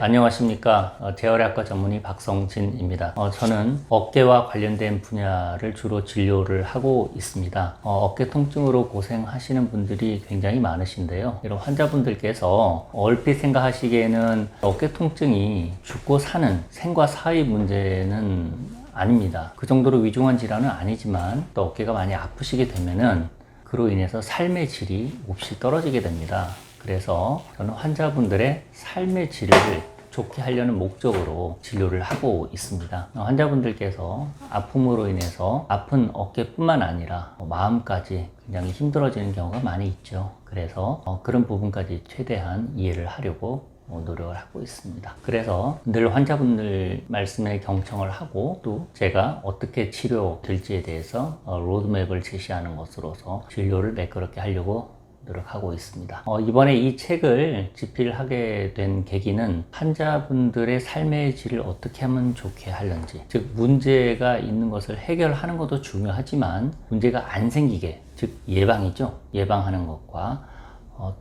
안녕하십니까. 재활의학과 전문의 박성진입니다. 저는 어깨와 관련된 분야를 주로 진료를 하고 있습니다. 어깨 통증으로 고생하시는 분들이 굉장히 많으신데요. 이런 환자분들께서 얼핏 생각하시기에는 어깨 통증이 죽고 사는 생과 사의 문제는 아닙니다. 그 정도로 위중한 질환은 아니지만 또 어깨가 많이 아프시게 되면은 그로 인해서 삶의 질이 몹시 떨어지게 됩니다. 그래서 저는 환자분들의 삶의 질을 좋게 하려는 목적으로 진료를 하고 있습니다. 환자분들께서 아픔으로 인해서 아픈 어깨뿐만 아니라 마음까지 굉장히 힘들어지는 경우가 많이 있죠. 그래서 그런 부분까지 최대한 이해를 하려고 노력을 하고 있습니다. 그래서 늘 환자분들 말씀에 경청을 하고 또 제가 어떻게 치료될지에 대해서 로드맵을 제시하는 것으로서 진료를 매끄럽게 하려고 노력하고 있습니다. 이번에 이 책을 집필하게 된 계기는 환자분들의 삶의 질을 어떻게 하면 좋게 하는지, 즉 문제가 있는 것을 해결하는 것도 중요하지만 문제가 안 생기게, 즉 예방이죠. 예방하는 것과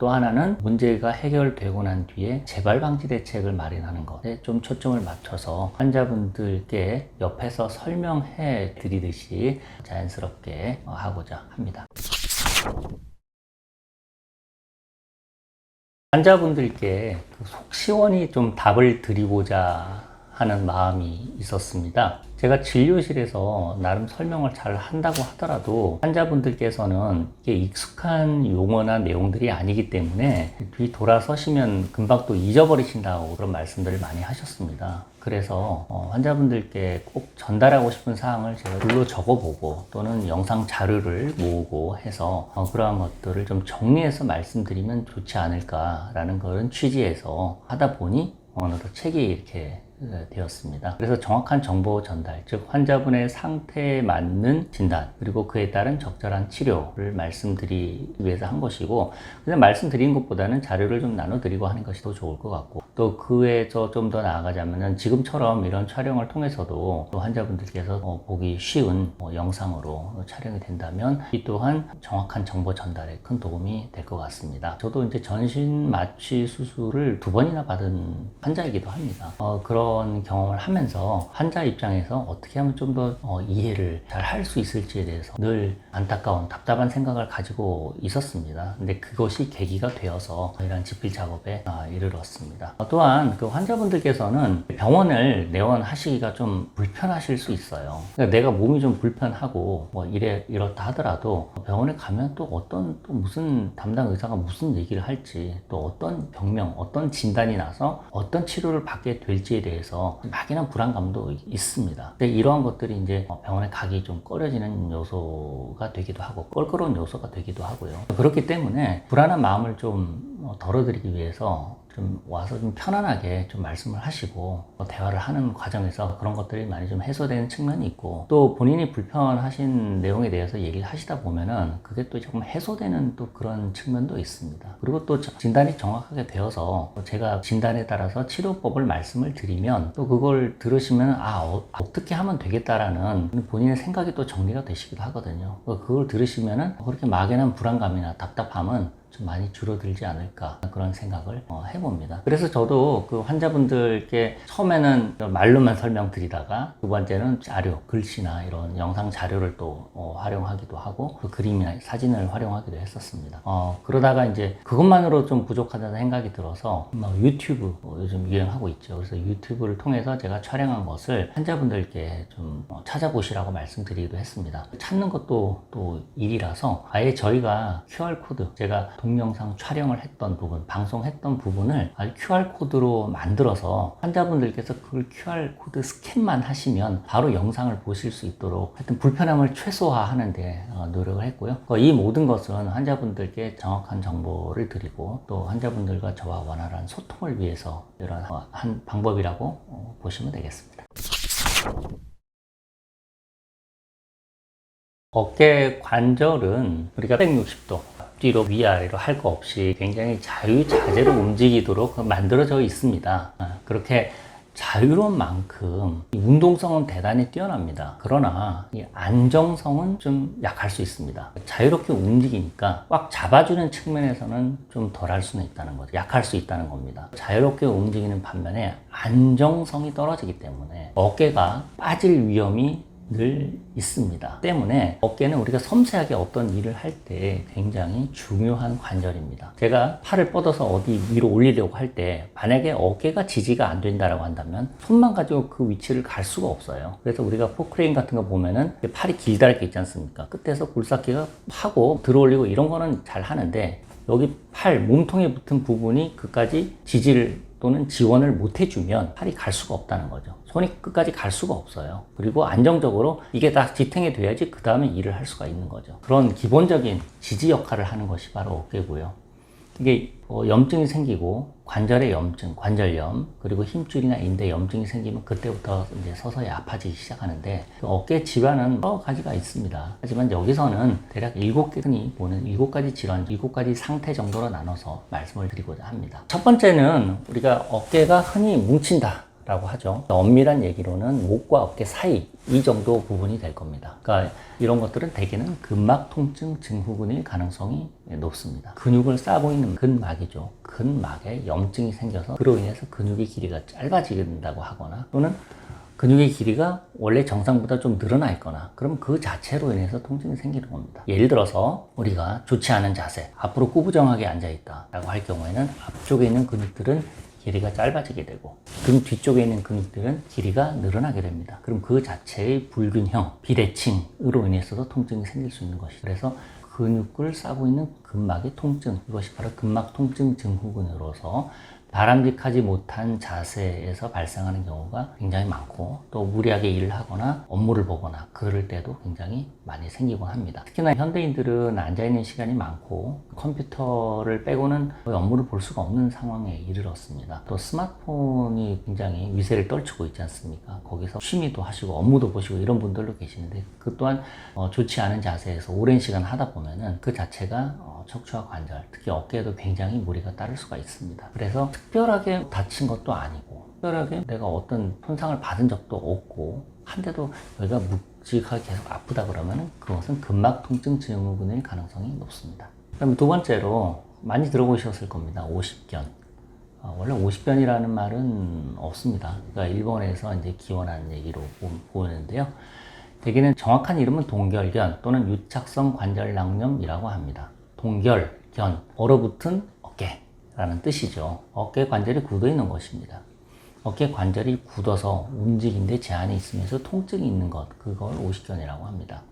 또 하나는 문제가 해결되고 난 뒤에 재발 방지 대책을 마련하는 것에 좀 초점을 맞춰서 환자분들께 옆에서 설명해 드리듯이 자연스럽게 하고자 합니다. 환자분들께 속 시원히 좀 답을 드리고자 하는 마음이 있었습니다. 제가 진료실에서 나름 설명을 잘 한다고 하더라도 환자분들께서는 이게 익숙한 용어나 내용들이 아니기 때문에 뒤 돌아서시면 금방 또 잊어버리신다고 그런 말씀들을 많이 하셨습니다. 그래서 환자분들께 꼭 전달하고 싶은 사항을 제가 글로 적어보고 또는 영상 자료를 모으고 해서 그러한 것들을 좀 정리해서 말씀드리면 좋지 않을까라는 그런 취지에서 하다 보니 어느덧 책이 이렇게 되었습니다. 그래서 정확한 정보 전달, 즉 환자분의 상태에 맞는 진단 그리고 그에 따른 적절한 치료를 말씀드리기 위해서 한 것이고, 그냥 말씀드린 것보다는 자료를 좀 나눠드리고 하는 것이 더 좋을 것 같고, 또 그 외에서 좀 더 나아가자면은 지금처럼 이런 촬영을 통해서도 또 환자분들께서 보기 쉬운 영상으로 촬영이 된다면 이 또한 정확한 정보 전달에 큰 도움이 될 것 같습니다. 저도 이제 전신 마취 수술을 2번이나 받은 환자이기도 합니다. 그런 경험을 하면서 환자 입장에서 어떻게 하면 좀 더 이해를 잘 할 수 있을지에 대해서 늘 안타까운 답답한 생각을 가지고 있었습니다. 근데 그것이 계기가 되어서 이런 집필 작업에 이르렀습니다. 또한 그 환자분들께서는 병원을 내원하시기가 좀 불편하실 수 있어요. 그러니까 내가 몸이 좀 불편하고 이렇다 하더라도 병원에 가면 또 무슨 담당 의사가 무슨 얘기를 할지, 또 어떤 병명, 어떤 진단이 나서 어떤 치료를 받게 될지에 대해서 막연한 불안감도 있습니다. 근데 이러한 것들이 이제 병원에 가기 좀 꺼려지는 요소가 되기도 하고 껄끄러운 요소가 되기도 하고요. 그렇기 때문에 불안한 마음을 좀 덜어드리기 위해서 좀 와서 좀 편안하게 좀 말씀을 하시고 대화를 하는 과정에서 그런 것들이 많이 좀 해소되는 측면이 있고, 또 본인이 불편하신 내용에 대해서 얘기를 하시다 보면은 그게 또 조금 해소되는 또 그런 측면도 있습니다. 그리고 또 진단이 정확하게 되어서 제가 진단에 따라서 치료법을 말씀을 드리면 또 그걸 들으시면 어떻게 하면 되겠다라는 본인의 생각이 또 정리가 되시기도 하거든요. 그걸 들으시면은 그렇게 막연한 불안감이나 답답함은 좀 많이 줄어들지 않을까 그런 생각을 해봅니다. 그래서 저도 그 환자분들께 처음에는 말로만 설명드리다가 두 번째는 자료, 글씨나 이런 영상 자료를 또 활용하기도 하고 그 그림이나 사진을 활용하기도 했었습니다. 그러다가 이제 그것만으로 좀 부족하다는 생각이 들어서 유튜브 요즘 유행하고 있죠. 그래서 유튜브를 통해서 제가 촬영한 것을 환자분들께 좀 찾아보시라고 말씀드리기도 했습니다. 찾는 것도 또 일이라서 아예 저희가 QR코드, 제가 동영상 촬영을 했던 부분, 방송했던 부분을 아주 QR코드로 만들어서 환자분들께서 그걸 QR코드 스캔만 하시면 바로 영상을 보실 수 있도록 하여튼 불편함을 최소화하는 데 노력을 했고요. 이 모든 것은 환자분들께 정확한 정보를 드리고 또 환자분들과 저와 원활한 소통을 위해서 이런 한 방법이라고 보시면 되겠습니다. 어깨 관절은 우리가 160도 앞뒤로 위아래로 할 거 없이 굉장히 자유자재로 움직이도록 만들어져 있습니다. 그렇게 자유로운 만큼 이 운동성은 대단히 뛰어납니다. 그러나 이 안정성은 좀 약할 수 있습니다. 자유롭게 움직이니까 꽉 잡아주는 측면에서는 좀 덜할 수는 있다는 거죠. 약할 수 있다는 겁니다. 자유롭게 움직이는 반면에 안정성이 떨어지기 때문에 어깨가 빠질 위험이 늘 있습니다. 때문에 어깨는 우리가 섬세하게 어떤 일을 할 때 굉장히 중요한 관절입니다. 제가 팔을 뻗어서 어디 위로 올리려고 할 때 만약에 어깨가 지지가 안 된다라고 한다면 손만 가지고 그 위치를 갈 수가 없어요. 그래서 우리가 포크레인 같은 거 보면은 팔이 길다랗게 있지 않습니까? 끝에서 굴삭기가 파고 들어올리고 이런 거는 잘 하는데 여기 팔 몸통에 붙은 부분이 그까지 지지를 또는 지원을 못 해주면 팔이 갈 수가 없다는 거죠. 손이 끝까지 갈 수가 없어요. 그리고 안정적으로 이게 다 지탱이 돼야지 그 다음에 일을 할 수가 있는 거죠. 그런 기본적인 지지 역할을 하는 것이 바로 어깨고요. 이게 염증이 생기고 관절의 염증, 관절염, 그리고 힘줄이나 인대 염증이 생기면 그때부터 이제 서서히 아파지기 시작하는데 그 어깨 질환은 여러 가지가 있습니다. 하지만 여기서는 대략 7개 흔히 보는 7가지 질환, 7가지 상태 정도로 나눠서 말씀을 드리고자 합니다. 첫 번째는 우리가 어깨가 흔히 뭉친다 라고 하죠. 엄밀한 얘기로는 목과 어깨 사이 이 정도 부분이 될 겁니다. 그러니까 이런 것들은 대개는 근막 통증 증후군일 가능성이 높습니다. 근육을 싸고 있는 근막이죠. 근막에 염증이 생겨서 그로 인해서 근육의 길이가 짧아진다고 하거나 또는 근육의 길이가 원래 정상보다 좀 늘어나 있거나 그럼 그 자체로 인해서 통증이 생기는 겁니다. 예를 들어서 우리가 좋지 않은 자세, 앞으로 꾸부정하게 앉아있다 라고 할 경우에는 앞쪽에 있는 근육들은 길이가 짧아지게 되고 등 뒤쪽에 있는 근육들은 길이가 늘어나게 됩니다. 그럼 그 자체의 불균형, 비대칭으로 인해서도 통증이 생길 수 있는 것이죠. 그래서 근육을 싸고 있는 근막의 통증, 이것이 바로 근막 통증 증후군으로서 바람직하지 못한 자세에서 발생하는 경우가 굉장히 많고 또 무리하게 일을 하거나 업무를 보거나 그럴 때도 굉장히 많이 생기곤 합니다. 특히나 현대인들은 앉아있는 시간이 많고 컴퓨터를 빼고는 거의 업무를 볼 수가 없는 상황에 이르렀습니다. 또 스마트폰이 굉장히 위세를 떨치고 있지 않습니까? 거기서 취미도 하시고 업무도 보시고 이런 분들도 계시는데 그 또한 좋지 않은 자세에서 오랜 시간 하다 보면은 그 자체가 척추와 관절, 특히 어깨에도 굉장히 무리가 따를 수가 있습니다. 그래서 특별하게 다친 것도 아니고 특별하게 내가 어떤 손상을 받은 적도 없고 한데도 여기가 묵직하게 계속 아프다 그러면 그것은 근막 통증 증후군일 가능성이 높습니다. 그럼 두 번째로 많이 들어보셨을 겁니다. 오십견. 원래 오십견이라는 말은 없습니다. 그러니까 일본에서 이제 기원한 얘기로 보이는데요. 대개는 정확한 이름은 동결견 또는 유착성 관절낭염이라고 합니다. 동결, 견, 얼어붙은 어깨라는 뜻이죠. 어깨 관절이 굳어 있는 것입니다. 어깨 관절이 굳어서 움직이는데 제한이 있으면서 통증이 있는 것, 그걸 오십견이라고 합니다.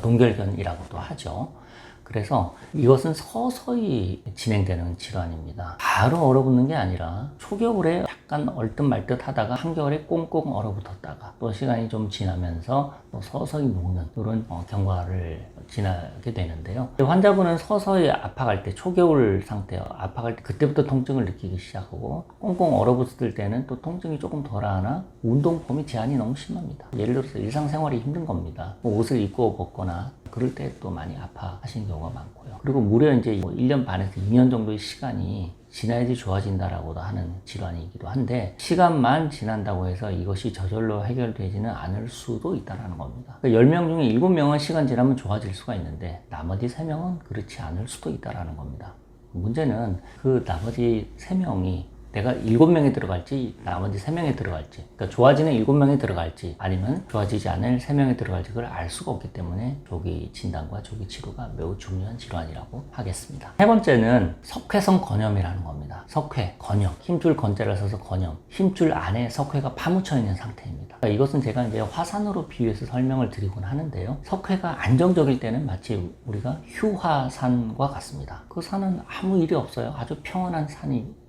동결견이라고도 하죠. 그래서 이것은 서서히 진행되는 질환입니다. 바로 얼어붙는 게 아니라 초겨울에 약간 얼듯말듯 하다가 한겨울에 꽁꽁 얼어붙었다가 또 시간이 좀 지나면서 또 서서히 녹는 그런 경과를 지나게 되는데요. 환자분은 서서히 아파갈 때 초겨울 상태 아파갈 때 그때부터 통증을 느끼기 시작하고 꽁꽁 얼어붙을 때는 또 통증이 조금 덜하나 운동 범위 제한이 너무 심합니다. 예를 들어서 일상생활이 힘든 겁니다. 옷을 입고 벗거나 그럴 때 또 많이 아파하시는 경우가 많고요. 그리고 무려 이제 1년 반에서 2년 정도의 시간이 지나야지 좋아진다라고도 하는 질환이기도 한데 시간만 지난다고 해서 이것이 저절로 해결되지는 않을 수도 있다는 겁니다. 그러니까 10명 중에 7명은 시간 지나면 좋아질 수가 있는데 나머지 3명은 그렇지 않을 수도 있다는 겁니다. 문제는 그 나머지 3명이 내가 7명에 들어갈지 나머지 3명에 들어갈지 그러니까 좋아지는 7명에 들어갈지 아니면 좋아지지 않을 3명에 들어갈지 그걸 알 수가 없기 때문에 조기 진단과 조기 치료가 매우 중요한 질환이라고 하겠습니다. 세 번째는 석회성 건염이라는 겁니다. 석회, 건염, 힘줄 건자를 써서 건염, 힘줄 안에 석회가 파묻혀 있는 상태입니다. 그러니까 이것은 제가 이제 화산으로 비유해서 설명을 드리곤 하는데요. 석회가 안정적일 때는 마치 우리가 휴화산과 같습니다. 그 산은 아무 일이 없어요. 아주 평온한 산이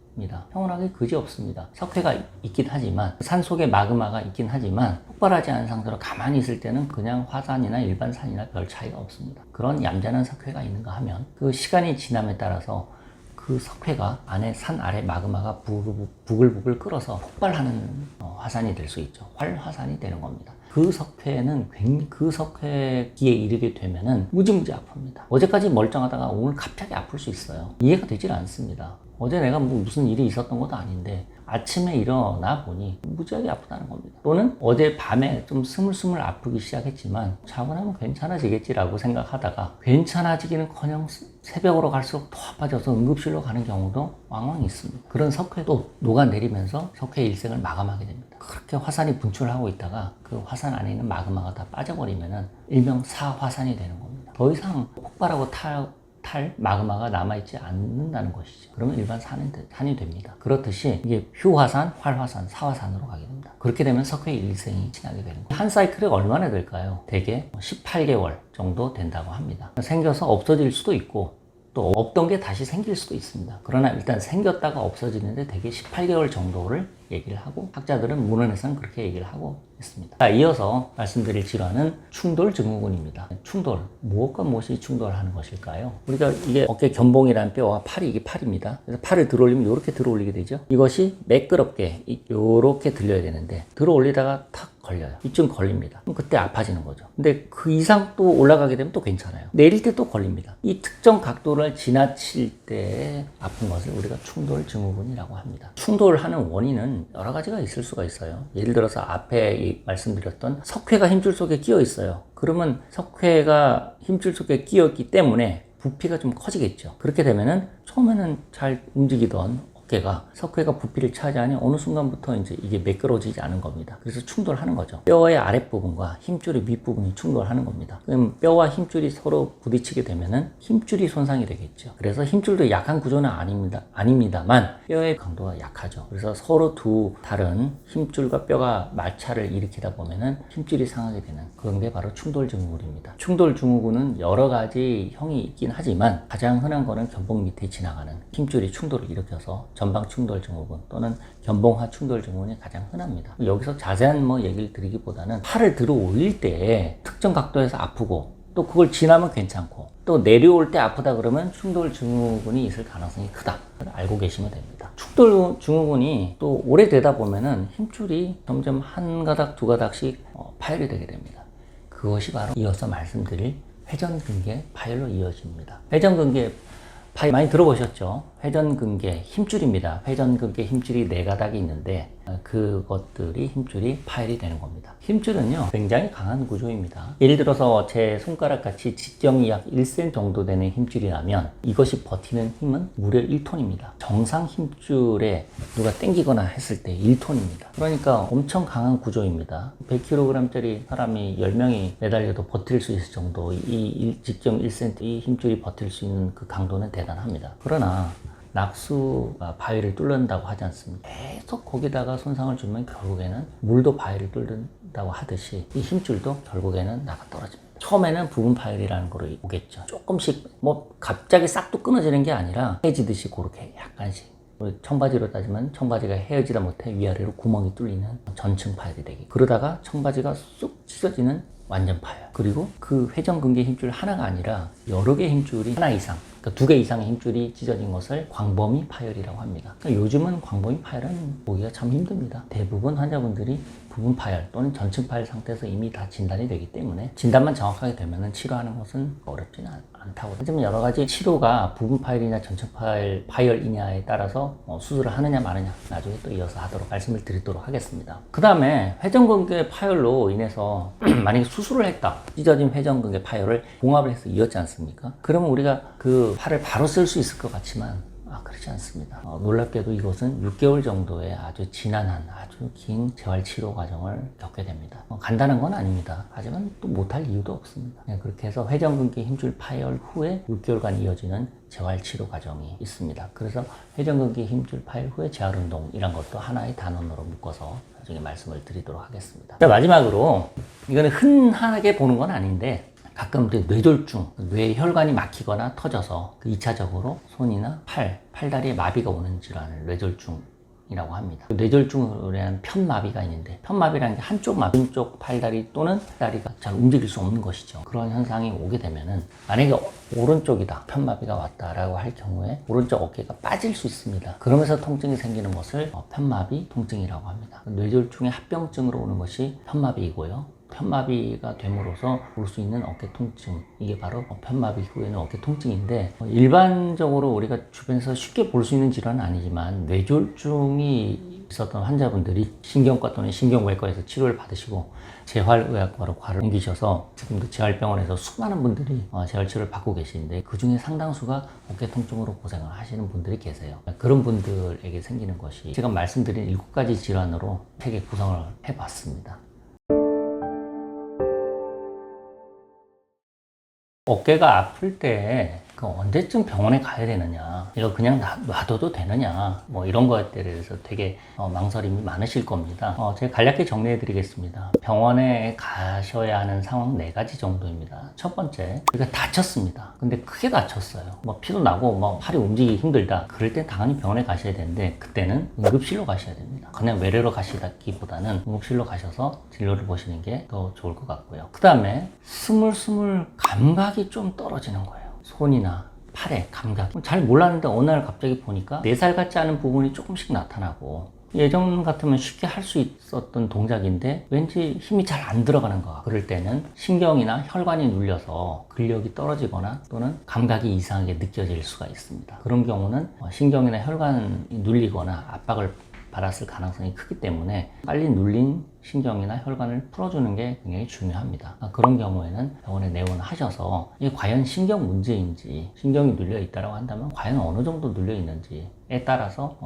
평온하게 그지없습니다. 석회가 있긴 하지만 산 속에 마그마가 있긴 하지만 폭발하지 않은 상태로 가만히 있을 때는 그냥 화산이나 일반 산이나 별 차이가 없습니다. 그런 얌전한 석회가 있는가 하면 그 시간이 지남에 따라서 그 석회가 안에 산 아래 마그마가 부글부글 끓어서 폭발하는 화산이 될 수 있죠. 활화산이 되는 겁니다. 그 석회는 그 석회기에 이르게 되면은 무지무지 아픕니다. 어제까지 멀쩡하다가 오늘 갑자기 아플 수 있어요. 이해가 되질 않습니다. 어제 내가 뭐 무슨 일이 있었던 것도 아닌데 아침에 일어나 보니 무지하게 아프다는 겁니다. 또는 어제 밤에 좀 스물스물 아프기 시작했지만 자고 나면 괜찮아지겠지라고 생각하다가 괜찮아지기는커녕 새벽으로 갈수록 더 아파져서 응급실로 가는 경우도 왕왕 있습니다. 그런 석회도 녹아내리면서 석회 일생을 마감하게 됩니다. 그렇게 화산이 분출하고 있다가 그 화산 안에 있는 마그마가 다 빠져버리면은 일명 사화산이 되는 겁니다. 더 이상 폭발하고 탈 마그마가 남아있지 않는다는 것이죠. 그러면 일반 산이 됩니다. 그렇듯이 이게 휴화산, 활화산, 사화산으로 가게 됩니다. 그렇게 되면 석회 일생이 지나게 되는 거예요. 한 사이클이 얼마나 될까요? 대개 18개월 정도 된다고 합니다. 생겨서 없어질 수도 있고 또 없던 게 다시 생길 수도 있습니다. 그러나 일단 생겼다가 없어지는데 대개 18개월 정도를 얘기를 하고 학자들은 문헌에서는 그렇게 얘기를 하고 있습니다. 자, 이어서 말씀드릴 질환은 충돌증후군입니다. 충돌, 무엇과 무엇이 충돌하는 것일까요? 우리가 이게 어깨 견봉이라는 뼈와 팔이 이게 팔입니다. 그래서 팔을 들어올리면 이렇게 들어올리게 되죠. 이것이 매끄럽게 이렇게 들려야 되는데 들어올리다가 탁 걸려요. 이쯤 걸립니다. 그럼 그때 아파지는 거죠. 근데 그 이상 또 올라가게 되면 또 괜찮아요. 내릴 때 또 걸립니다. 이 특정 각도를 지나칠 때 아픈 것을 우리가 충돌증후군이라고 합니다. 충돌하는 원인은 여러 가지가 있을 수가 있어요. 예를 들어서 앞에 말씀드렸던 석회가 힘줄 속에 끼어 있어요. 그러면 석회가 힘줄 속에 끼었기 때문에 부피가 좀 커지겠죠. 그렇게 되면은 처음에는 잘 움직이던 어깨가 석회가 부피를 차지하니 어느 순간부터 이제 이게 매끄러지지 않은 겁니다. 그래서 충돌하는 거죠. 뼈의 아랫부분과 힘줄의 윗부분이 충돌하는 겁니다. 그럼 뼈와 힘줄이 서로 부딪히게 되면은 힘줄이 손상이 되겠죠. 그래서 힘줄도 약한 구조는 아닙니다만 뼈의 강도가 약하죠. 그래서 서로 두 다른 힘줄과 뼈가 마찰을 일으키다 보면은 힘줄이 상하게 되는 그런 게 바로 충돌증후군입니다. 충돌증후군은 여러 가지 형이 있긴 하지만 가장 흔한 거는 견봉 밑에 지나가는 힘줄이 충돌을 일으켜서 전방 충돌증후군 또는 견봉하 충돌증후군이 가장 흔합니다. 여기서 자세한 얘기를 드리기보다는 팔을 들어 올릴 때 특정 각도에서 아프고 또 그걸 지나면 괜찮고 또 내려올 때 아프다 그러면 충돌증후군이 있을 가능성이 크다. 알고 계시면 됩니다. 충돌증후군이 또 오래되다 보면은 힘줄이 점점 한 가닥 두 가닥씩 파열이 되게 됩니다. 그것이 바로 이어서 말씀드릴 회전근개 파열로 이어집니다. 회전근개 파열 많이 들어보셨죠? 회전근개 힘줄입니다. 회전근개 힘줄이 4가닥이 있는데 그것들이 힘줄이 파열이 되는 겁니다. 힘줄은요 굉장히 강한 구조입니다. 예를 들어서 제 손가락같이 직경이 약 1cm 정도 되는 힘줄이라면 이것이 버티는 힘은 무려 1톤입니다. 정상 힘줄에 누가 당기거나 했을 때 1톤입니다. 그러니까 엄청 강한 구조입니다. 100kg짜리 사람이 10명이 매달려도 버틸 수 있을 정도 이 직경 1cm 이 힘줄이 버틸 수 있는 그 강도는 대단합니다. 그러나 낙수가 바위를 뚫는다고 하지 않습니까? 계속 거기다가 손상을 주면 결국에는 물도 바위를 뚫는다고 하듯이 이 힘줄도 결국에는 나가 떨어집니다. 처음에는 부분 파열이라는 거로 오겠죠. 조금씩 갑자기 싹도 끊어지는 게 아니라 헤어지듯이 그렇게 약간씩 청바지로 따지면 청바지가 헤어지다 못해 위아래로 구멍이 뚫리는 전층 파열이 되기. 그러다가 청바지가 쑥 찢어지는 완전 파열. 그리고 그 회전근개 힘줄 하나가 아니라 여러 개의 힘줄이 하나 이상, 그러니까 2개 이상의 힘줄이 찢어진 것을 광범위 파열이라고 합니다. 그러니까 요즘은 광범위 파열은 보기가 참 힘듭니다. 대부분 환자분들이 부분 파열 또는 전층 파열 상태에서 이미 다 진단이 되기 때문에 진단만 정확하게 되면 치료하는 것은 어렵지는 않다고. 하지만 여러 가지 치료가 부분 파열이냐 전층 파열이냐에 따라서 수술을 하느냐 마느냐 나중에 또 이어서 하도록 말씀을 드리도록 하겠습니다. 그 다음에 회전근개 파열로 인해서 만약에 수술을 했다. 찢어진 회전근개 파열을 봉합을 해서 이었지 않습니까? 그러면 우리가 그 팔을 바로 쓸 수 있을 것 같지만 그렇지 않습니다. 놀랍게도 이것은 6개월 정도의 아주 지난한 아주 긴 재활치료 과정을 겪게 됩니다. 간단한 건 아닙니다. 하지만 또 못할 이유도 없습니다. 그렇게 해서 회전근개 힘줄 파열 후에 6개월간 이어지는 재활치료 과정이 있습니다. 그래서 회전근개 힘줄 파열 후에 재활운동이란 것도 하나의 단원으로 묶어서 나중에 말씀을 드리도록 하겠습니다. 자, 마지막으로 이거는 흔하게 보는 건 아닌데 가끔 뇌졸중, 뇌혈관이 막히거나 터져서 2차적으로 손이나 팔다리에 마비가 오는 질환을 뇌졸중이라고 합니다. 뇌졸중으로 인한 편마비가 있는데 편마비라는 게 한쪽 팔다리 또는 다리가 잘 움직일 수 없는 것이죠. 그런 현상이 오게 되면은 만약에 오른쪽이다 편마비가 왔다라고 할 경우에 오른쪽 어깨가 빠질 수 있습니다. 그러면서 통증이 생기는 것을 편마비 통증이라고 합니다. 뇌졸중의 합병증으로 오는 것이 편마비이고요. 편마비가 됨으로써 올 수 있는 어깨 통증, 이게 바로 편마비 후에는 어깨 통증인데, 일반적으로 우리가 주변에서 쉽게 볼 수 있는 질환은 아니지만 뇌졸중이 있었던 환자분들이 신경과 또는 신경외과에서 치료를 받으시고 재활의학과로 과를 옮기셔서 지금도 재활병원에서 수많은 분들이 재활치료를 받고 계시는데, 그 중에 상당수가 어깨 통증으로 고생을 하시는 분들이 계세요. 그런 분들에게 생기는 것이 지금 말씀드린 7가지 질환으로 책에 구성을 해봤습니다. 어깨가 아플 때 언제쯤 병원에 가야 되느냐, 이거 그냥 놔둬도 되느냐, 뭐 이런 것에 대해서 되게 망설임이 많으실 겁니다. 제가 간략히 정리해 드리겠습니다. 병원에 가셔야 하는 상황 4가지 정도입니다. 첫 번째, 우리가 다쳤습니다. 근데 크게 다쳤어요. 뭐 피도 나고 뭐 팔이 움직이기 힘들다. 그럴 땐 당연히 병원에 가셔야 되는데, 그때는 응급실로 가셔야 됩니다. 그냥 외래로 가시기보다는 응급실로 가셔서 진료를 보시는 게 더 좋을 것 같고요. 그 다음에 스물스물 감각이 좀 떨어지는 거예요. 손이나 팔에 감각. 잘 몰랐는데 어느 날 갑자기 보니까 4살 같지 않은 부분이 조금씩 나타나고, 예전 같으면 쉽게 할 수 있었던 동작인데 왠지 힘이 잘 안 들어가는 거야. 그럴 때는 신경이나 혈관이 눌려서 근력이 떨어지거나 또는 감각이 이상하게 느껴질 수가 있습니다. 그런 경우는 신경이나 혈관이 눌리거나 압박을 받았을 가능성이 크기 때문에 빨리 눌린 신경이나 혈관을 풀어주는 게 굉장히 중요합니다. 그런 경우에는 병원에 내원하셔서 이게 과연 신경 문제인지, 신경이 눌려 있다고 한다면 과연 어느 정도 눌려 있는지에 따라서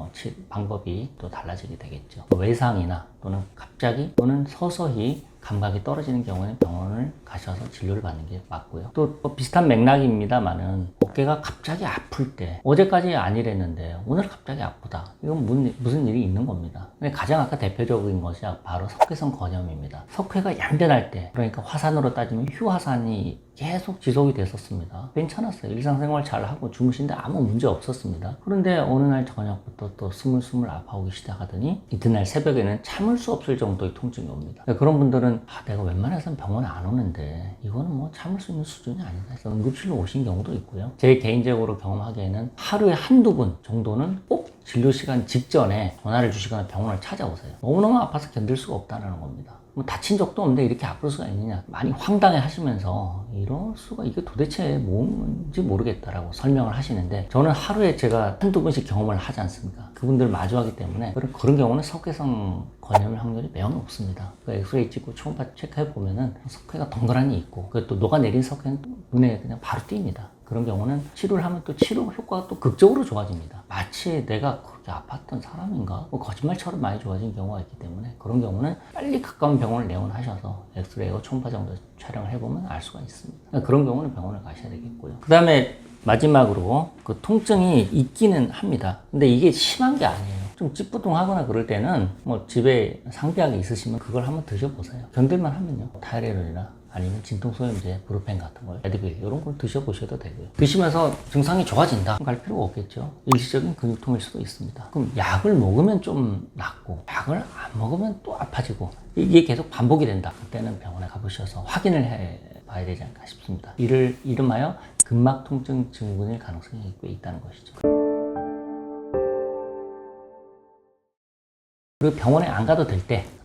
방법이 또 달라지게 되겠죠. 외상이나 또는 갑자기 또는 서서히 감각이 떨어지는 경우에는 병원을 가셔서 진료를 받는 게 맞고요. 또 비슷한 맥락입니다만은 어깨가 갑자기 아플 때, 어제까지 안 이랬는데 오늘 갑자기 아프다, 이건 무슨 일이 있는 겁니다. 근데 가장 아까 대표적인 것이 바로 석회성 건염입니다. 석회가 얌전할 때, 그러니까 화산으로 따지면 휴화산이 계속 지속이 됐었습니다. 괜찮았어요. 일상생활 잘하고 주무시는데 아무 문제 없었습니다. 그런데 어느 날 저녁부터 또 스물스물 아파오기 시작하더니 이튿날 새벽에는 참을 수 없을 정도의 통증이 옵니다. 그런 분들은 내가 웬만해서는 병원에 안 오는데 이거는 뭐 참을 수 있는 수준이 아니다 해서 응급실로 오신 경우도 있고요. 제 개인적으로 경험하기에는 하루에 한두 분 정도는 꼭 진료 시간 직전에 전화를 주시거나 병원을 찾아오세요. 너무너무 아파서 견딜 수가 없다는 겁니다. 뭐 다친 적도 없는데 이렇게 아플 수가 있느냐, 많이 황당해 하시면서 이럴 수가, 이게 도대체 뭔지 모르겠다라고 설명을 하시는데, 저는 하루에 제가 한두 번씩 경험을 하지 않습니까? 그분들 마주하기 때문에 그런 경우는 석회성 건염 확률이 매우 높습니다. 엑스레이 찍고 초음파 체크해 보면은 석회가 덩그러니 있고, 또 녹아내린 석회는 눈에 그냥 바로 띕니다. 그런 경우는 치료를 하면 또 치료 효과가 또 극적으로 좋아집니다. 마치 내가 그렇게 아팠던 사람인가? 거짓말처럼 많이 좋아진 경우가 있기 때문에, 그런 경우는 빨리 가까운 병원을 내원하셔서 엑스레이와 초음파 정도 촬영을 해보면 알 수가 있습니다. 그런 경우는 병원을 가셔야 되겠고요. 그 다음에 마지막으로 그 통증이 있기는 합니다. 근데 이게 심한 게 아니에요. 좀 찌뿌둥하거나 그럴 때는 뭐 집에 상비약이 있으시면 그걸 한번 드셔보세요. 견딜만 하면요. 타이레놀이나 아니면 진통소염제, 브루펜 같은 걸, 에드빌 이런 걸 드셔보셔도 되고요. 드시면서 증상이 좋아진다 갈 필요가 없겠죠. 일시적인 근육통일 수도 있습니다. 그럼 약을 먹으면 좀 낫고 약을 안 먹으면 또 아파지고, 이게 계속 반복이 된다. 그때는 병원에 가보셔서 확인을 해 봐야 되지 않을까 싶습니다. 이를 이름하여 근막 통증 증후군일 가능성이 꽤 있다는 것이죠. 그리고 병원에 안 가도 될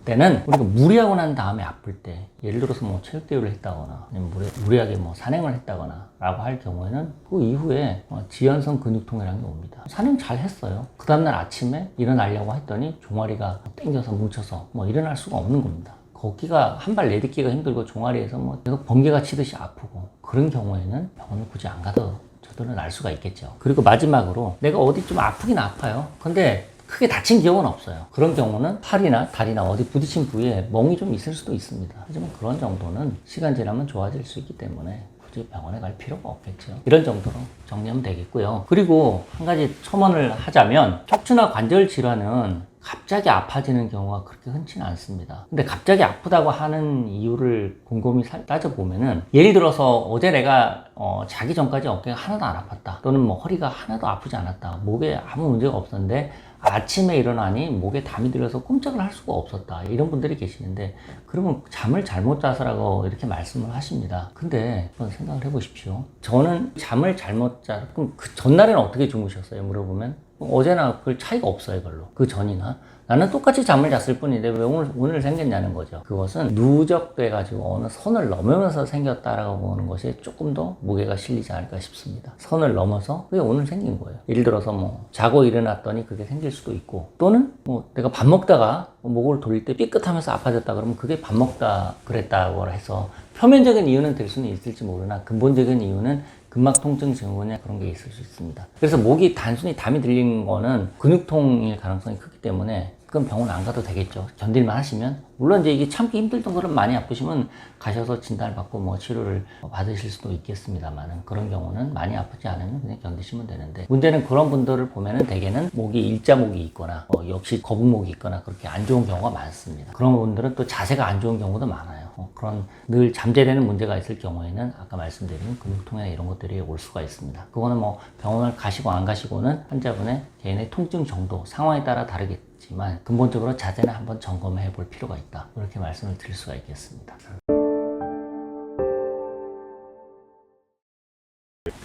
때는 우리가 무리하고 난 다음에 아플 때, 예를 들어서 뭐 체육대회를 했다거나 아니면 무리하게 뭐 산행을 했다거나 라고 할 경우에는 그 이후에 지연성 근육통이라는 게 옵니다. 산행 잘 했어요. 그 다음날 아침에 일어나려고 했더니 종아리가 땡겨서 뭉쳐서 뭐 일어날 수가 없는 겁니다. 걷기가 한 발 내딛기가 힘들고 종아리에서 뭐 계속 번개가 치듯이 아프고, 그런 경우에는 병원을 굳이 안 가도 저들은 알 수가 있겠죠. 그리고 마지막으로 내가 어디 좀 아프긴 아파요. 근데 크게 다친 기억은 없어요. 그런 경우는 팔이나 다리나 어디 부딪힌 부위에 멍이 좀 있을 수도 있습니다. 하지만 그런 정도는 시간 지나면 좋아질 수 있기 때문에 굳이 병원에 갈 필요가 없겠죠. 이런 정도로 정리하면 되겠고요. 그리고 한 가지 첨언을 하자면, 척추나 관절 질환은 갑자기 아파지는 경우가 그렇게 흔치는 않습니다. 근데 갑자기 아프다고 하는 이유를 곰곰이 따져보면은, 예를 들어서 어제 내가 자기 전까지 어깨가 하나도 안 아팠다, 또는 뭐 허리가 하나도 아프지 않았다, 목에 아무 문제가 없었는데 아침에 일어나니 목에 담이 들려서 꼼짝을 할 수가 없었다, 이런 분들이 계시는데, 그러면 잠을 잘못 자서라고 이렇게 말씀을 하십니다. 근데 한번 생각을 해보십시오. 저는 잠을 잘못 그럼 그 전날에는 어떻게 주무셨어요? 물어보면 어제나 별 차이가 없어요. 별로. 그 전이나 나는 똑같이 잠을 잤을 뿐인데 왜 오늘 생겼냐는 거죠. 그것은 누적돼가지고 어느 선을 넘으면서 생겼다라고 보는 것이 조금 더 무게가 실리지 않을까 싶습니다. 선을 넘어서 그게 오늘 생긴 거예요. 예를 들어서 뭐 자고 일어났더니 그게 생길 수도 있고, 또는 뭐 내가 밥 먹다가 목을 돌릴 때 삐끗하면서 아파졌다 그러면 그게 밥 먹다 그랬다고 해서 표면적인 이유는 될 수는 있을지 모르나 근본적인 이유는 근막 통증 증후군에 그런 게 있을 수 있습니다. 그래서 목이 단순히 담이 들린 거는 근육통일 가능성이 크기 때문에 그건 병원 안 가도 되겠죠. 견딜만 하시면. 물론 이제 이게 참기 힘들던 거는 많이 아프시면 가셔서 진단을 받고 뭐 치료를 받으실 수도 있겠습니다만, 그런 경우는 많이 아프지 않으면 그냥 견디시면 되는데, 문제는 그런 분들을 보면은 대개는 목이 일자목이 있거나 역시 거북목이 있거나 그렇게 안 좋은 경우가 많습니다. 그런 분들은 또 자세가 안 좋은 경우도 많아요. 그런 늘 잠재되는 문제가 있을 경우에는 아까 말씀드린 근육통이나 이런 것들이 올 수가 있습니다. 그거는 뭐 병원을 가시고 안 가시고는 환자분의 개인의 통증 정도, 상황에 따라 다르겠지만 근본적으로 자세는 한번 점검해 볼 필요가 있다. 이렇게 말씀을 드릴 수가 있겠습니다.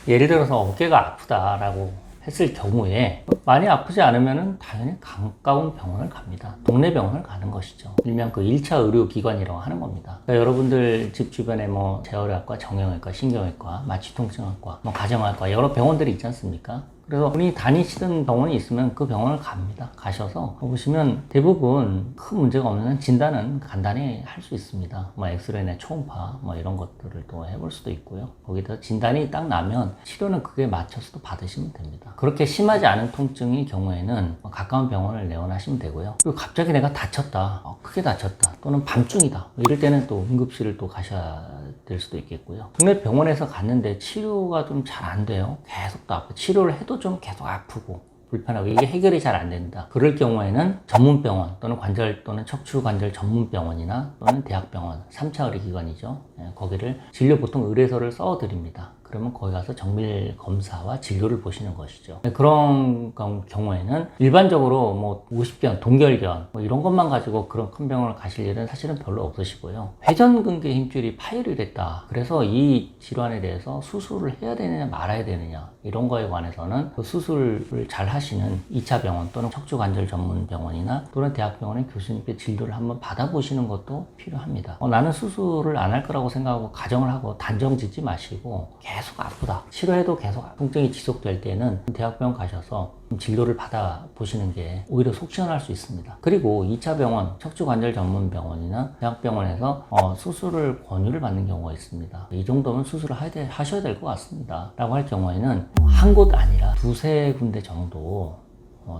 예를 들어서 어깨가 아프다라고 했을 경우에 많이 아프지 않으면 당연히 가까운 병원을 갑니다. 동네 병원을 가는 것이죠. 일명 그 1차 의료기관이라고 하는 겁니다. 그러니까 여러분들 집 주변에 뭐 재활의학과, 정형외과, 신경외과, 마취통증학과, 뭐 가정의학과 여러 병원들이 있지 않습니까? 그래서 본인이 다니시던 병원이 있으면 그 병원을 갑니다. 가셔서 보시면 대부분 큰 문제가 없는 진단은 간단히 할 수 있습니다. 뭐 엑스레이나 초음파 뭐 이런 것들을 또 해볼 수도 있고요. 거기다 진단이 딱 나면 치료는 그게 맞춰서 받으시면 됩니다. 그렇게 심하지 않은 통증의 경우에는 가까운 병원을 내원하시면 되고요. 그리고 갑자기 내가 다쳤다, 크게 다쳤다, 또는 밤중이다, 이럴 때는 또 응급실을 또 가셔야 될 수도 있겠고요. 국내 병원에서 갔는데 치료가 좀 잘 안 돼요. 계속 또 아프고, 치료를 해도 좀 계속 아프고 불편하고 이게 해결이 잘 안 된다. 그럴 경우에는 전문병원 또는 관절 또는 척추관절 전문병원이나 또는 대학병원, 3차 의료기관이죠. 거기를 진료 보통 의뢰서를 써드립니다. 그러면 거기 가서 정밀 검사와 진료를 보시는 것이죠. 그런 경우에는 일반적으로 뭐 50견, 동결견 뭐 이런 것만 가지고 그런 큰 병원을 가실 일은 사실은 별로 없으시고요. 회전근개 힘줄이 파열이 됐다. 그래서 이 질환에 대해서 수술을 해야 되느냐 말아야 되느냐 이런 거에 관해서는 그 수술을 잘 하시는 2차 병원 또는 척추관절 전문 병원이나 또는 대학병원의 교수님께 진료를 한번 받아보시는 것도 필요합니다. 나는 수술을 안 할 거라고 생각하고 가정을 하고 단정 짓지 마시고 계속 아프다, 치료해도 계속 통증이 지속될 때는 대학병원 가셔서 진료를 받아보시는 게 오히려 속 시원할 수 있습니다. 그리고 2차 병원, 척추관절 전문 병원이나 대학병원에서 수술을 권유를 받는 경우가 있습니다. 이 정도면 수술을 하셔야 될 것 같습니다 라고 할 경우에는 한 곳 아니라 두세 군데 정도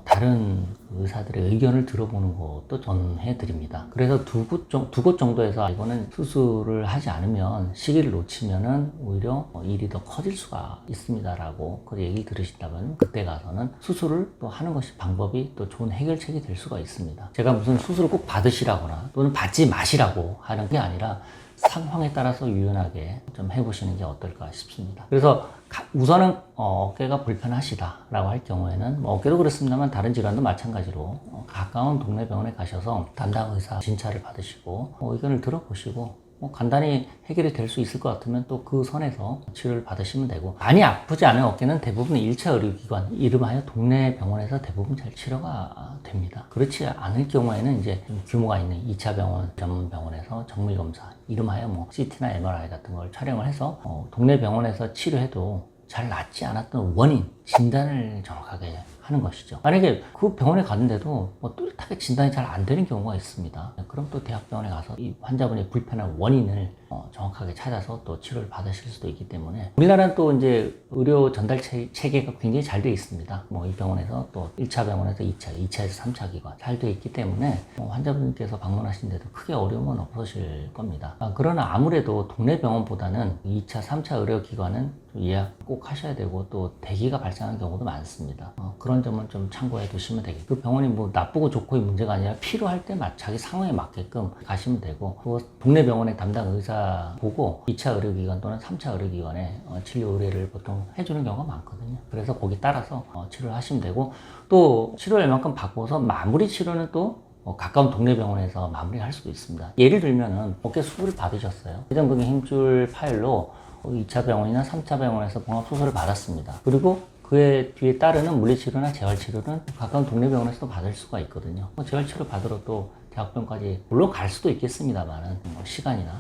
다른 의사들의 의견을 들어보는 것도 전해 드립니다. 그래서 두 곳 정도에서 이거는 수술을 하지 않으면 시기를 놓치면은 오히려 일이 더 커질 수가 있습니다라고 그 얘기를 들으신다면 그때 가서는 수술을 또 하는 것이 방법이 또 좋은 해결책이 될 수가 있습니다. 제가 무슨 수술을 꼭 받으시라거나 또는 받지 마시라고 하는 게 아니라 상황에 따라서 유연하게 좀 해보시는 게 어떨까 싶습니다. 그래서 우선은 어깨가 불편하시다라고 할 경우에는 어깨도 그렇습니다만 다른 질환도 마찬가지로 가까운 동네 병원에 가셔서 담당 의사 진찰을 받으시고 의견을 들어보시고 간단히 해결이 될 수 있을 것 같으면 또 그 선에서 치료를 받으시면 되고, 많이 아프지 않은 어깨는 대부분 1차 의료기관, 이름하여 동네 병원에서 대부분 잘 치료가 됩니다. 그렇지 않을 경우에는 이제 좀 규모가 있는 2차 병원, 전문 병원에서 정밀검사, 이름하여 뭐 CT나 MRI 같은 걸 촬영을 해서 동네 병원에서 치료해도 잘 낫지 않았던 원인, 진단을 정확하게 하는 것이죠. 만약에 그 병원에 갔는데도 뚜렷하게 진단이 잘 안 되는 경우가 있습니다. 그럼 또 대학병원에 가서 이 환자분의 불편한 원인을 정확하게 찾아서 또 치료를 받으실 수도 있기 때문에, 우리나라는 또 이제 의료 전달 체계가 굉장히 잘 되어 있습니다. 이 병원에서 또 1차 병원에서 2차, 2차에서 3차 기관 잘 되어 있기 때문에 환자분께서 방문하시는데도 크게 어려움은 없으실 겁니다. 그러나 아무래도 동네 병원보다는 2차, 3차 의료기관은 예약 꼭 하셔야 되고 또 대기가 발생하는 경우도 많습니다. 그런 점은 좀 참고해 두시면 되겠고, 그 병원이 뭐 나쁘고 좋고의 문제가 아니라 필요할 때 자기 상황에 맞게끔 가시면 되고, 그 동네 병원의 담당 의사 보고 2차 의료기관 또는 3차 의료기관에 치료 의뢰를 보통 해주는 경우가 많거든요. 그래서 거기 따라서 치료를 하시면 되고, 또 치료를 얼만큼 받고서 마무리 치료는 또 가까운 동네 병원에서 마무리할 수도 있습니다. 예를 들면은 어깨 수술을 받으셨어요. 회전근개 힘줄 파열로 2차 병원이나 3차 병원에서 봉합 수술을 받았습니다. 그리고 그에 뒤에 따르는 물리치료나 재활치료는 가까운 동네 병원에서도 받을 수가 있거든요. 재활치료 받으러 또 대학병까지 물론 갈 수도 있겠습니다만은 시간이나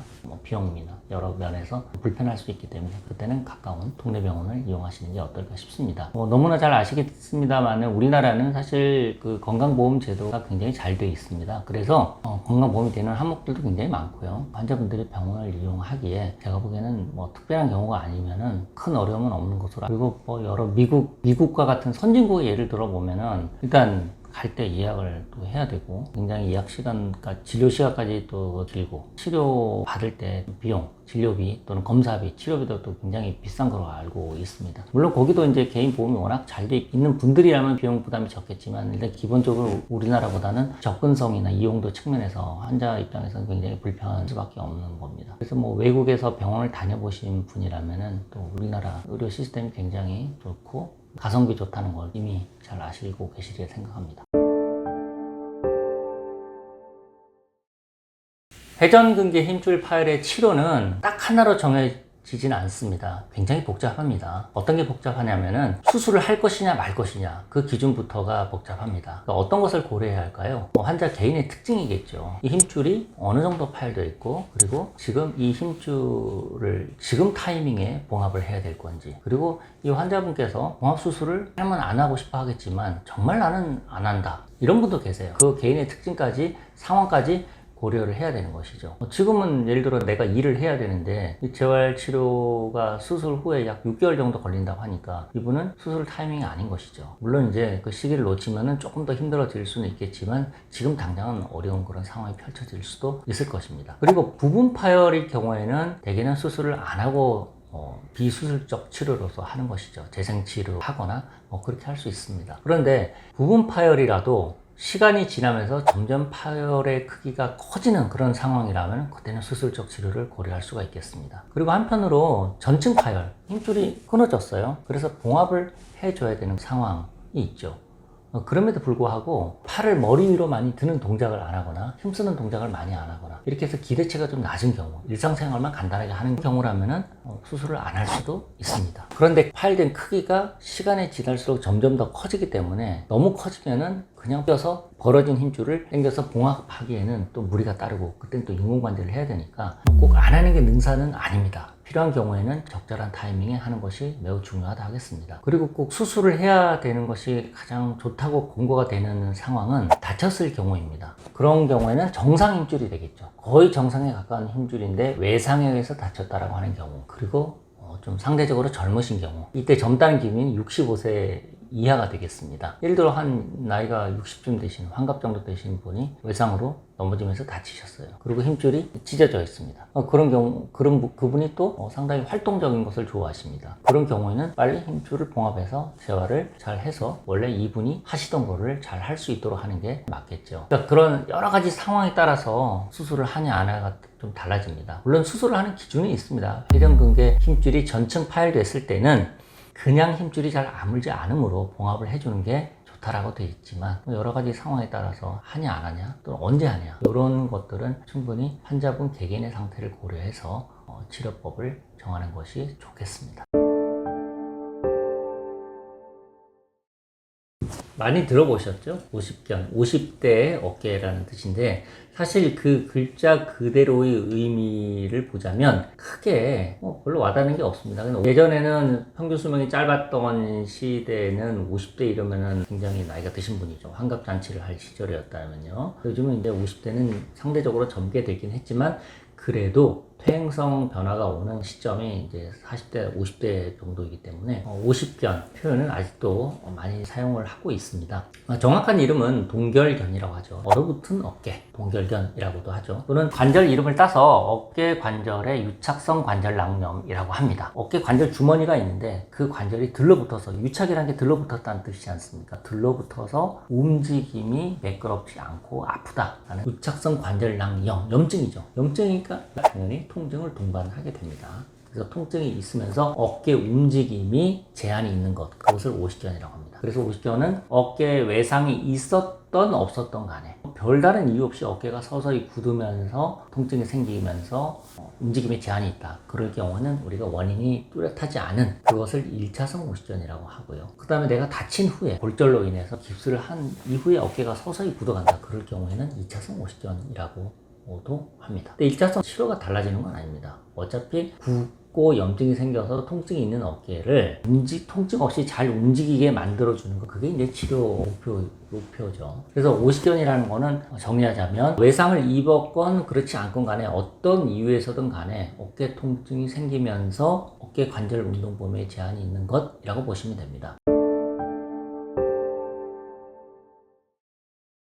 비용이나 여러 면에서 불편할 수 있기 때문에 그때는 가까운 동네 병원을 이용하시는 게 어떨까 싶습니다. 너무나 잘 아시겠습니다만 우리나라는 사실 그 건강보험 제도가 굉장히 잘 되어 있습니다. 그래서 건강보험이 되는 항목들도 굉장히 많고요. 환자분들이 병원을 이용하기에 제가 보기에는 특별한 경우가 아니면은 큰 어려움은 없는 것으로, 그리고 여러 미국과 같은 선진국의 예를 들어 보면은 일단 갈 때 예약을 또 해야 되고 굉장히 예약 시간까지 진료 시간까지 또 길고 치료 받을 때 비용, 진료비 또는 검사비, 치료비도 또 굉장히 비싼 걸로 알고 있습니다. 물론 거기도 이제 개인 보험이 워낙 잘 돼 있는 분들이라면 비용 부담이 적겠지만 일단 기본적으로 우리나라보다는 접근성이나 이용도 측면에서 환자 입장에서는 굉장히 불편할 수밖에 없는 겁니다. 그래서 외국에서 병원을 다녀보신 분이라면은 또 우리나라 의료 시스템이 굉장히 좋고 가성비 좋다는 걸 이미 잘 아시고 계시리라 생각합니다. 회전근개 힘줄 파열의 치료는 딱 하나로 정해지진 않습니다. 굉장히 복잡합니다. 어떤 게 복잡하냐면은 수술을 할 것이냐 말 것이냐, 그 기준부터가 복잡합니다. 그러니까 어떤 것을 고려해야 할까요? 환자 개인의 특징이겠죠. 이 힘줄이 어느 정도 파열되어 있고, 그리고 지금 이 힘줄을 지금 타이밍에 봉합을 해야 될 건지, 그리고 이 환자분께서 봉합수술을 하면 안 하고 싶어 하겠지만 정말 나는 안 한다, 이런 분도 계세요. 그 개인의 특징까지, 상황까지 고려를 해야 되는 것이죠. 지금은 예를 들어 내가 일을 해야 되는데 이 재활치료가 수술 후에 약 6개월 정도 걸린다고 하니까 이분은 수술 타이밍이 아닌 것이죠. 물론 이제 그 시기를 놓치면은 조금 더 힘들어질 수는 있겠지만 지금 당장은 어려운 그런 상황이 펼쳐질 수도 있을 것입니다. 그리고 부분 파열일 경우에는 대개는 수술을 안 하고 비수술적 치료로서 하는 것이죠. 재생치료 하거나 그렇게 할 수 있습니다. 그런데 부분 파열이라도 시간이 지나면서 점점 파열의 크기가 커지는 그런 상황이라면 그때는 수술적 치료를 고려할 수가 있겠습니다. 그리고 한편으로 전층 파열, 힘줄이 끊어졌어요. 그래서 봉합을 해줘야 되는 상황이 있죠. 그럼에도 불구하고 팔을 머리 위로 많이 드는 동작을 안 하거나 힘쓰는 동작을 많이 안 하거나 이렇게 해서 기대치가 좀 낮은 경우, 일상생활만 간단하게 하는 경우라면 수술을 안 할 수도 있습니다. 그런데 파열된 크기가 시간이 지날수록 점점 더 커지기 때문에 너무 커지면은 그냥 껴서 벌어진 힘줄을 당겨서 봉합하기에는 또 무리가 따르고 그때는 또 인공관절을 해야 되니까 꼭 안 하는 게 능사는 아닙니다. 필요한 경우에는 적절한 타이밍에 하는 것이 매우 중요하다 하겠습니다. 그리고 꼭 수술을 해야 되는 것이 가장 좋다고 권고가 되는 상황은 다쳤을 경우입니다. 그런 경우에는 정상 힘줄이 되겠죠. 거의 정상에 가까운 힘줄인데 외상에 의해서 다쳤다라고 하는 경우, 그리고 좀 상대적으로 젊으신 경우, 이때 젊다는 기준이 65세 이하가 되겠습니다. 예를 들어 한 나이가 60쯤 되신, 환갑 정도 되신 분이 외상으로 넘어지면서 다치셨어요. 그리고 힘줄이 찢어져 있습니다. 그런 경우, 그분이 또 상당히 활동적인 것을 좋아하십니다. 그런 경우에는 빨리 힘줄을 봉합해서 재활을 잘 해서 원래 이분이 하시던 거를 잘 할 수 있도록 하는 게 맞겠죠. 그러니까 그런 여러 가지 상황에 따라서 수술을 하냐 안 하냐가 좀 달라집니다. 물론 수술을 하는 기준이 있습니다. 회전근개 힘줄이 전층 파열됐을 때는 그냥 힘줄이 잘 아물지 않으므로 봉합을 해주는 게 좋다라고 되어 있지만 여러 가지 상황에 따라서 하냐 안 하냐, 또 언제 하냐, 이런 것들은 충분히 환자분 개개인의 상태를 고려해서 치료법을 정하는 것이 좋겠습니다. 많이 들어보셨죠? 50견, 50대의 어깨라는 뜻인데 사실 그 글자 그대로의 의미를 보자면 크게 별로 와닿는 게 없습니다. 예전에는 평균 수명이 짧았던 시대에는 50대 이러면은 굉장히 나이가 드신 분이죠. 환갑잔치를 할 시절이었다면요. 요즘은 이제 50대는 상대적으로 젊게 되긴 했지만 그래도 퇴행성 변화가 오는 시점이 이제 40대, 50대 정도이기 때문에 50견 표현은 아직도 많이 사용을 하고 있습니다. 정확한 이름은 동결견이라고 하죠. 얼어붙은 어깨, 동결견이라고도 하죠. 또는 관절 이름을 따서 어깨 관절의 유착성 관절 낭염이라고 합니다. 어깨 관절 주머니가 있는데 그 관절이 들러붙어서, 유착이라는 게 들러붙었다는 뜻이지 않습니까? 들러붙어서 움직임이 매끄럽지 않고 아프다라는 유착성 관절 낭염, 염증이죠. 염증이니까 당연히 통증을 동반하게 됩니다. 그래서 통증이 있으면서 어깨 움직임이 제한이 있는 것, 그것을 오십견이라고 합니다. 그래서 오십견은 어깨 외상이 있었던 없었던 간에 별다른 이유 없이 어깨가 서서히 굳으면서 통증이 생기면서 움직임에 제한이 있다. 그럴 경우는 우리가 원인이 뚜렷하지 않은 그것을 1차성 오십견이라고 하고요. 그 다음에 내가 다친 후에 골절로 인해서 깁스를 한 이후에 어깨가 서서히 굳어간다. 그럴 경우에는 2차성 오십견이라고도 합니다. 근데 1차성 치료가 달라지는 건 아닙니다. 어차피 붓고 염증이 생겨서 통증이 있는 어깨를 통증 없이 잘 움직이게 만들어주는 거, 그게 이제 치료 목표죠. 그래서 오십견이라는 거는 정리하자면 외상을 입었건 그렇지 않건 간에 어떤 이유에서든 간에 어깨 통증이 생기면서 어깨 관절 운동 범위에 제한이 있는 것이라고 보시면 됩니다.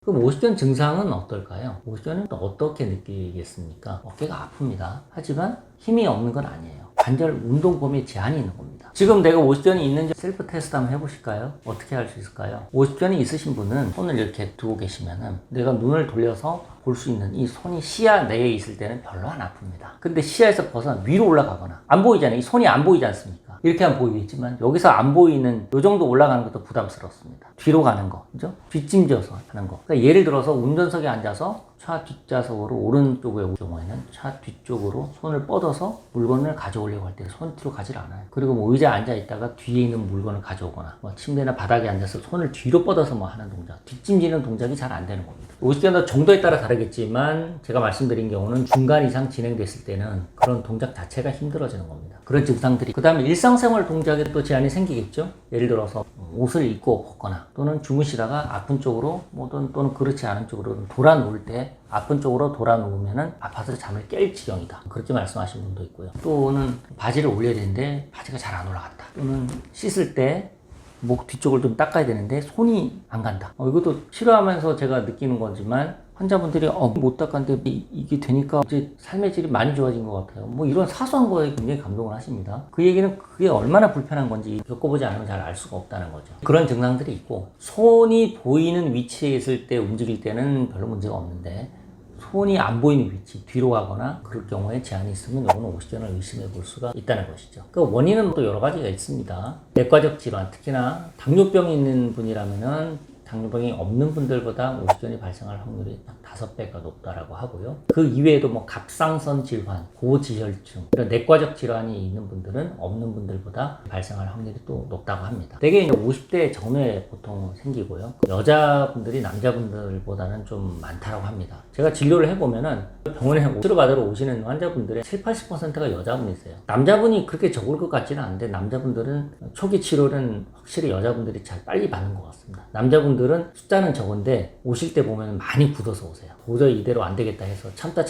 그럼 오십견 증상은 어떨까요? 오십견은 또 어떻게 느끼겠습니까? 어깨가 아픕니다. 하지만 힘이 없는 건 아니에요. 관절 운동 범위에 제한이 있는 겁니다. 지금 내가 오십견이 있는지 셀프 테스트 한번 해보실까요? 어떻게 할 수 있을까요? 오십견이 있으신 분은 손을 이렇게 두고 계시면은 내가 눈을 돌려서 볼 수 있는 이 손이 시야 내에 있을 때는 별로 안 아픕니다. 근데 시야에서 벗어나 위로 올라가거나 안 보이잖아요. 이 손이 안 보이지 않습니까? 이렇게 하면 보이겠지만 여기서 안 보이는 요 정도 올라가는 것도 부담스럽습니다. 뒤로 가는 거, 그죠? 뒷짐져서 하는 거. 그러니까 예를 들어서 운전석에 앉아서 차 뒷좌석으로 오른쪽에 올 경우에는 차 뒤쪽으로 손을 뻗어서 물건을 가져오려고 할 때 손 뒤로 가질 않아요. 그리고 뭐 의자에 앉아 있다가 뒤에 있는 물건을 가져오거나 뭐 침대나 바닥에 앉아서 손을 뒤로 뻗어서 뭐 하는 동작, 뒷짐지는 동작이 잘 안 되는 겁니다. 오십견 정도에 따라 다르겠지만 제가 말씀드린 경우는 중간 이상 진행됐을 때는 그런 동작 자체가 힘들어지는 겁니다. 그런 증상들이. 그 다음에 일상생활 동작에 또 제한이 생기겠죠. 예를 들어서 옷을 입고 벗거나 또는 주무시다가 아픈 쪽으로 또는 그렇지 않은 쪽으로 돌아 누울 때 아픈 쪽으로 돌아 누우면은 아파서 잠을 깰 지경이다. 그렇게 말씀하신 분도 있고요. 또는 바지를 올려야 되는데 바지가 잘 안 올라갔다. 또는 씻을 때 목 뒤쪽을 좀 닦아야 되는데 손이 안 간다. 이것도 치료하면서 제가 느끼는 거지만 환자분들이 못 닦았는데 이게 되니까 이제 삶의 질이 많이 좋아진 것 같아요. 뭐 이런 사소한 거에 굉장히 감동을 하십니다. 그 얘기는 그게 얼마나 불편한 건지 겪어보지 않으면 잘 알 수가 없다는 거죠. 그런 증상들이 있고 손이 보이는 위치에 있을 때 움직일 때는 별로 문제가 없는데 손이 안 보이는 위치, 뒤로 가거나 그럴 경우에 제한이 있으면 이거는 오십견을 의심해 볼 수가 있다는 것이죠. 그 원인은 또 여러 가지가 있습니다. 내과적 질환, 특히나 당뇨병이 있는 분이라면은 당뇨병이 없는 분들보다 오십견이 발생할 확률이 약 5배가 높다라고 하고요. 그 이외에도 뭐 갑상선 질환, 고지혈증, 이런 내과적 질환이 있는 분들은 없는 분들보다 발생할 확률이 또 높다고 합니다. 대개 이제 50대 전후에 보통 생기고요. 여자분들이 남자분들보다는 좀 많다고 합니다. 제가 진료를 해보면은 병원에 치료받으러 오시는 환자분들의 70-80%가 여자분이세요. 남자분이 그렇게 적을 것 같지는 않은데 남자분들은 초기 치료는 확실히 여자분들이 잘 빨리 받는 것 같습니다. 남자분들은 숫자는 적은데 오실 때 보면 많이 굳어서 오세요. 도저히 이대로 안 되겠다 해서 참다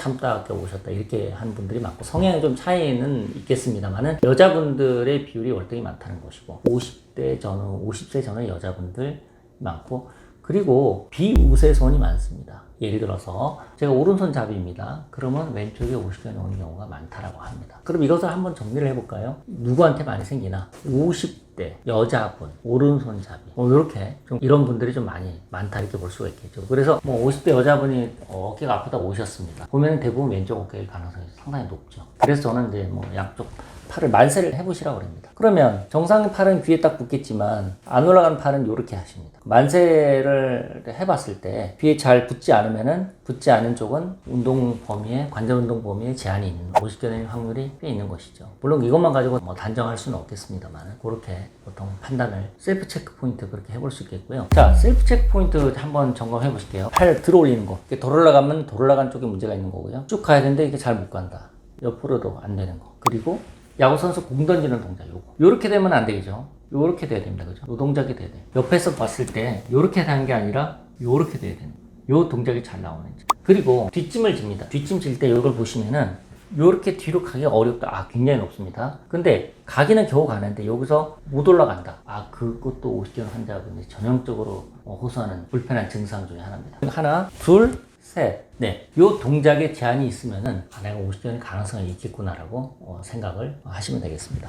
오셨다 이렇게 하는 분들이 많고 성향이 좀 차이는 있겠습니다만은 여자분들의 비율이 월등히 많다는 것이고 50대 전후 여자분들 많고 그리고 비우세손이 많습니다. 예를 들어서 제가 오른손 잡이입니다. 그러면 왼쪽에 오십견이 오는 경우가 많다라고 합니다. 그럼 이것을 한번 정리를 해볼까요? 누구한테 많이 생기나? 50대 여자분 오른손 잡이 이렇게 좀 이런 분들이 좀 많다 이렇게 볼 수가 있겠죠. 그래서 50대 여자분이 어깨가 아프다고 오셨습니다. 보면 대부분 왼쪽 어깨일 가능성이 상당히 높죠. 그래서 저는 이제 양쪽 팔을 만세를 해보시라고 합니다. 그러면 정상의 팔은 귀에 딱 붙겠지만 안 올라가는 팔은 이렇게 하십니다. 만세를 해봤을 때 귀에 잘 붙지 않은 쪽은 운동 범위에 관절 운동 범위에 제한이 있는 오십견의 확률이 꽤 있는 것이죠. 물론 이것만 가지고 단정할 수는 없겠습니다만 그렇게 보통 판단을 셀프 체크 포인트 그렇게 해볼 수 있겠고요. 자, 셀프 체크 포인트 한번 점검해 보실게요. 팔 들어 올리는 거. 이렇게 덜 올라가면 덜 올라간 쪽에 문제가 있는 거고요. 쭉 가야 되는데 이게 잘 못 간다. 옆으로도 안 되는 거. 그리고 야구선수 공 던지는 동작 요렇게 되면 안 되겠죠. 요렇게 돼야 됩니다. 그죠? 요 동작이 돼야 돼요. 옆에서 봤을 때 요렇게 하는 게 아니라 요렇게 돼야 됩니다. 요 동작이 잘 나오는지. 그리고 뒷짐을 집니다. 뒷짐 질 때 이걸 보시면은 요렇게 뒤로 가기가 어렵다. 굉장히 높습니다. 근데 가기는 겨우 가는데 여기서 못 올라간다. 그것도 오십견 환자분이 전형적으로 호소하는 불편한 증상 중에 하나입니다. 하나, 둘, 셋. 네. 요 동작에 제한이 있으면은 내가 오십견의 가능성이 있겠구나라고 생각을 하시면 되겠습니다.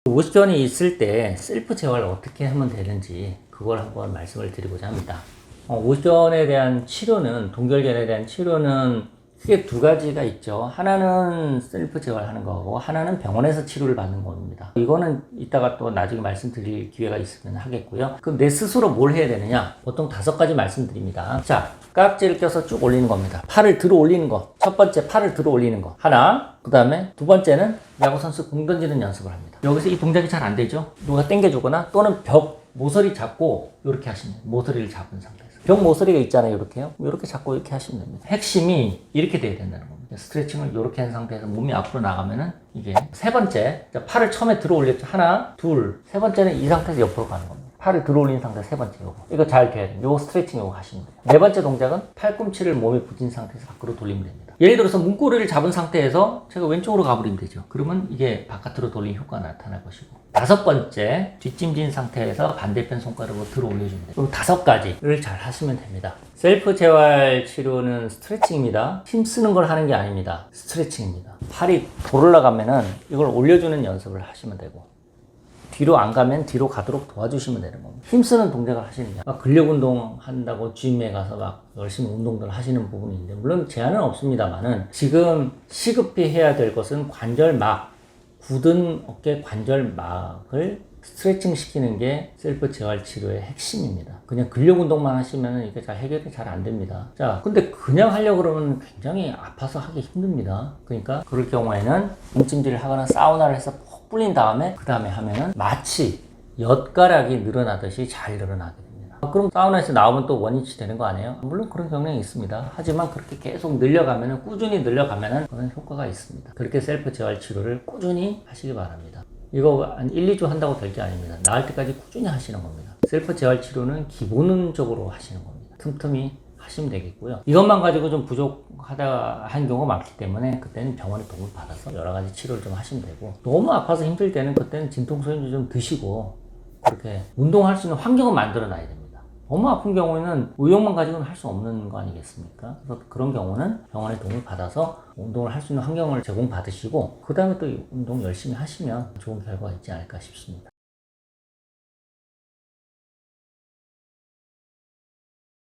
오십견이 있을 때 셀프 재활을 어떻게 하면 되는지 그걸 한번 말씀을 드리고자 합니다. 오십견에 대한 치료는 동결견에 대한 치료는 크게 두 가지가 있죠. 하나는 셀프 재활하는 거고 하나는 병원에서 치료를 받는 겁니다. 이거는 이따가 또 나중에 말씀드릴 기회가 있으면 하겠고요. 그럼 내 스스로 뭘 해야 되느냐? 보통 5가지 말씀드립니다. 자, 깍지를 껴서 쭉 올리는 겁니다. 팔을 들어 올리는 거. 첫 번째 팔을 들어 올리는 거. 하나. 그 다음에 두 번째는 야구선수 공 던지는 연습을 합니다. 여기서 이 동작이 잘 안 되죠? 누가 당겨주거나 또는 벽 모서리 잡고 이렇게 하시면 돼요. 모서리를 잡은 상태에서. 벽 모서리가 있잖아요. 이렇게요. 이렇게 잡고 이렇게 하시면 됩니다. 핵심이 이렇게 돼야 된다는 겁니다. 스트레칭을 이렇게 한 상태에서 몸이 앞으로 나가면은 이게 세 번째, 팔을 처음에 들어 올렸죠. 하나, 둘. 세 번째는 이 상태에서 옆으로 가는 겁니다. 팔을 들어 올린 상태에서 세 번째 요거. 이거 잘 돼야 돼요. 요거 스트레칭 요거 하시면 돼요. 네 번째 동작은 팔꿈치를 몸에 붙인 상태에서 밖으로 돌리면 됩니다. 예를 들어서 문고리를 잡은 상태에서 제가 왼쪽으로 가버리면 되죠. 그러면 이게 바깥으로 돌린 효과가 나타날 것이고. 5번째, 뒷짐진 상태에서 반대편 손가락으로 들어 올려줍니다. 이 5가지를 잘 하시면 됩니다. 셀프 재활 치료는 스트레칭입니다. 힘쓰는 걸 하는 게 아닙니다. 스트레칭입니다. 팔이 돌아가면은 이걸 올려주는 연습을 하시면 되고, 뒤로 안 가면 뒤로 가도록 도와주시면 되는 겁니다. 힘쓰는 동작을 하시느냐. 근력 운동 한다고 짐에 가서 막 열심히 운동들 하시는 부분이 있는데, 물론 제한은 없습니다만은 지금 시급히 해야 될 것은 관절막, 굳은 어깨 관절막을 스트레칭 시키는 게 셀프 재활 치료의 핵심입니다. 그냥 근력 운동만 하시면 이게 잘 해결이 잘 안 됩니다. 자, 근데 그냥 하려고 그러면 굉장히 아파서 하기 힘듭니다. 그러니까 그럴 경우에는 몸찜질을 하거나 사우나를 해서 푹 불린 다음에 그 다음에 하면은 마치 엿가락이 늘어나듯이 잘 늘어나게 됩니다. 그럼 사우나에서 나오면 또 원위치 되는 거 아니에요? 물론 그런 경향이 있습니다. 하지만 그렇게 계속 늘려가면은, 꾸준히 늘려가면은 그런 효과가 있습니다. 그렇게 셀프 재활 치료를 꾸준히 하시기 바랍니다. 이거 한 1, 2주 한다고 될 게 아닙니다. 나을 때까지 꾸준히 하시는 겁니다. 셀프 재활 치료는 기본적으로 하시는 겁니다. 틈틈이 하시면 되겠고요. 이것만 가지고 좀 부족하다 한 경우가 많기 때문에 그때는 병원의 도움을 받아서 여러 가지 치료를 좀 하시면 되고, 너무 아파서 힘들 때는 그때는 진통소염제 좀 드시고 그렇게 운동할 수 있는 환경을 만들어 놔야 됩니다. 너무 아픈 경우에는 의욕만 가지고는 할 수 없는 거 아니겠습니까? 그래서 그런 경우는 병원의 도움을 받아서 운동을 할 수 있는 환경을 제공받으시고 그 다음에 또 운동 열심히 하시면 좋은 결과가 있지 않을까 싶습니다.